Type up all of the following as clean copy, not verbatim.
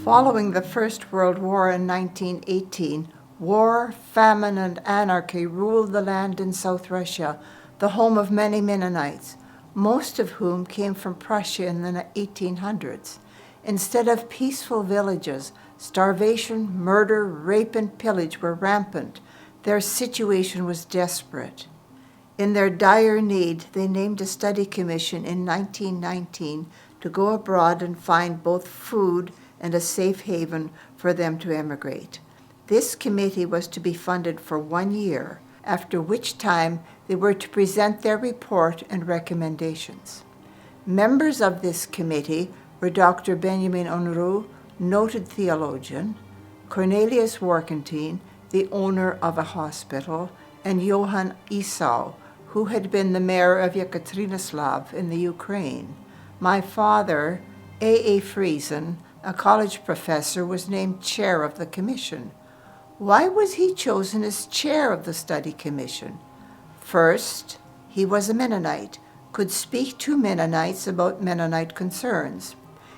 Following the First World War in 1918, war, famine, and anarchy ruled the land in South Russia, the home of many Mennonites, most of whom came from Prussia in the 1800s. Instead of peaceful villages, starvation, murder, rape, and pillage were rampant. Their situation was desperate. In their dire need, they named a study commission in 1919 to go abroad and find both food and a safe haven for them to emigrate. This committee was to be funded for 1 year, after which time they were to present their report and recommendations. Members of this committee were Dr. Benjamin Unruh, noted theologian, Cornelius Warkentien, the owner of a hospital, and Johann Esau, who had been the mayor of Yekaterinoslav in the Ukraine. My father, A.A. Friesen, a college professor, was named chair of the commission. Why was he chosen as chair of the study commission? First, he was a Mennonite, could speak to Mennonites about Mennonite concerns.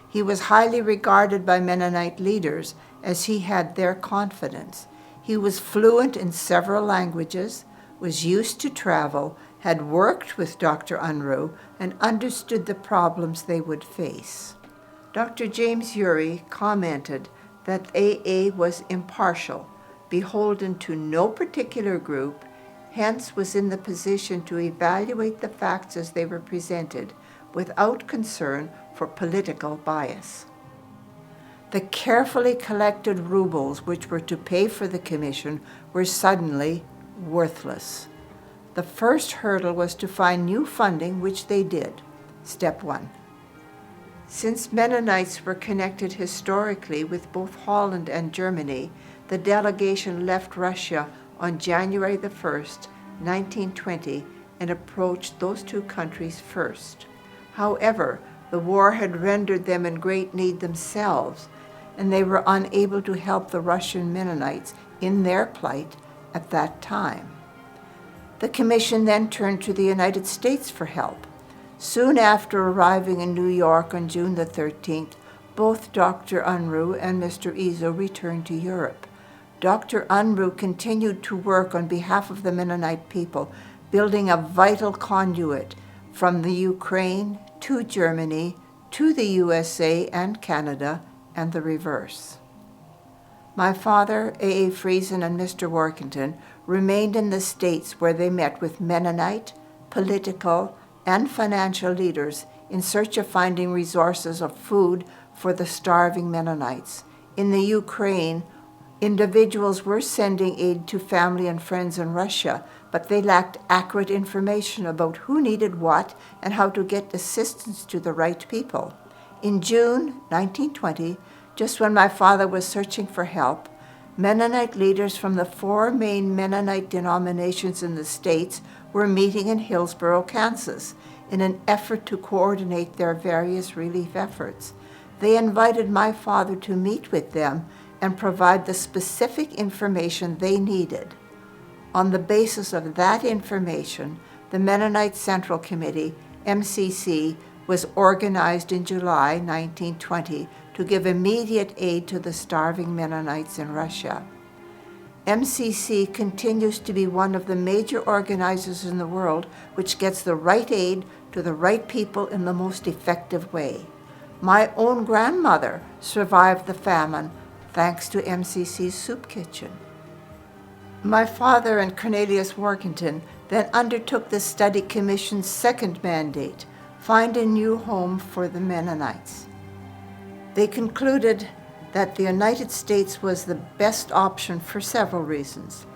He was highly regarded by Mennonite leaders as he had their confidence. He was fluent in several languages, was used to travel, had worked with Dr. Unruh, and understood the problems they would face. Dr. James Urey commented that AA was impartial, beholden to no particular group, hence was in the position to evaluate the facts as they were presented without concern for political bias. The carefully collected rubles which were to pay for the commission were suddenly worthless. The first hurdle was to find new funding, which they did. Step 1. Since Mennonites were connected historically with both Holland and Germany, the delegation left Russia on January the 1st, 1920, and approached those two countries first. However, the war had rendered them in great need themselves, and they were unable to help the Russian Mennonites in their plight at that time. The commission then turned to the United States for help. Soon after arriving in New York on June the 13th, both Dr. Unruh and Mr. Esau returned to Europe. Dr. Unruh continued to work on behalf of the Mennonite people, building a vital conduit from the Ukraine to Germany, to the USA and Canada, and the reverse. My father, A.A. Friesen, and Mr. Warkentien remained in the States, where they met with Mennonite, political, and financial leaders in search of finding resources of food for the starving Mennonites. In the Ukraine, individuals were sending aid to family and friends in Russia, but they lacked accurate information about who needed what and how to get assistance to the right people. In June 1920, just when my father was searching for help, Mennonite leaders from the 4 main Mennonite denominations in the States were meeting in Hillsborough, Kansas, in an effort to coordinate their various relief efforts. They invited my father to meet with them and provide the specific information they needed. On the basis of that information, the Mennonite Central Committee, MCC, was organized in July 1920 to give immediate aid to the starving Mennonites in Russia. MCC continues to be one of the major organizers in the world which gets the right aid to the right people in the most effective way. My own grandmother survived the famine thanks to MCC's soup kitchen. My father and Cornelius Warkentien then undertook the study commission's second mandate, find a new home for the Mennonites. They concluded that the United States was the best option for several reasons.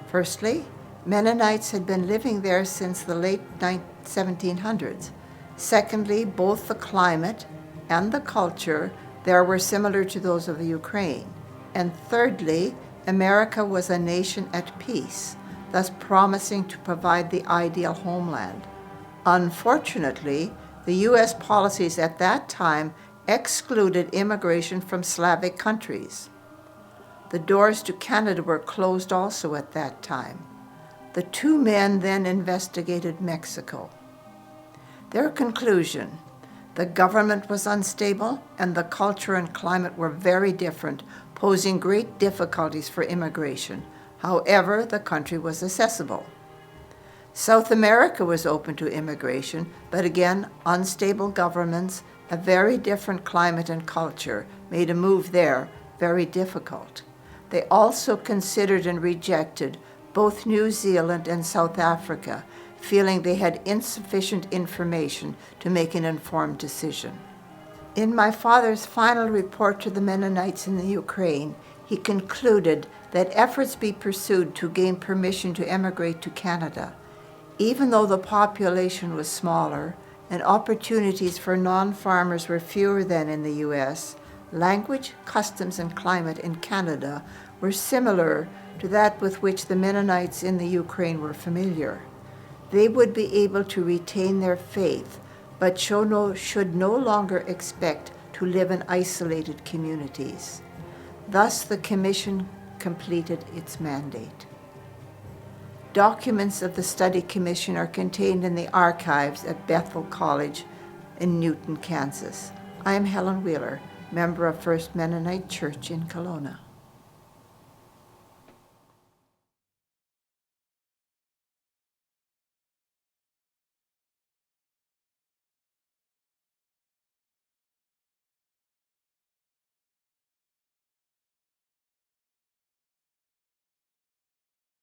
Firstly, Mennonites had been living there since the late 1700s. Secondly, both the climate and the culture there were similar to those of the Ukraine. And thirdly, America was a nation at peace, thus promising to provide the ideal homeland. Unfortunately, the U.S. policies at that time excluded immigration from Slavic countries. The doors to Canada were closed also at that time. The two men then investigated Mexico. Their conclusion: The government was unstable, and the culture and climate were very different, posing great difficulties for immigration. However, the country was accessible. South America was open to immigration, but again, unstable governments, a very different climate and culture made a move there very difficult. They also considered and rejected both New Zealand and South Africa, feeling they had insufficient information to make an informed decision. In my father's final report to the Mennonites in the Ukraine, he concluded that efforts be pursued to gain permission to emigrate to Canada. Even though the population was smaller and opportunities for non-farmers were fewer than in the U.S., language, customs, and climate in Canada were similar to that with which the Mennonites in the Ukraine were familiar. They would be able to retain their faith, but should no longer expect to live in isolated communities. Thus, the Commission completed its mandate. Documents of the Study Commission are contained in the archives at Bethel College in Newton, Kansas. I am Helen Wheeler, member of First Mennonite Church in Kelowna.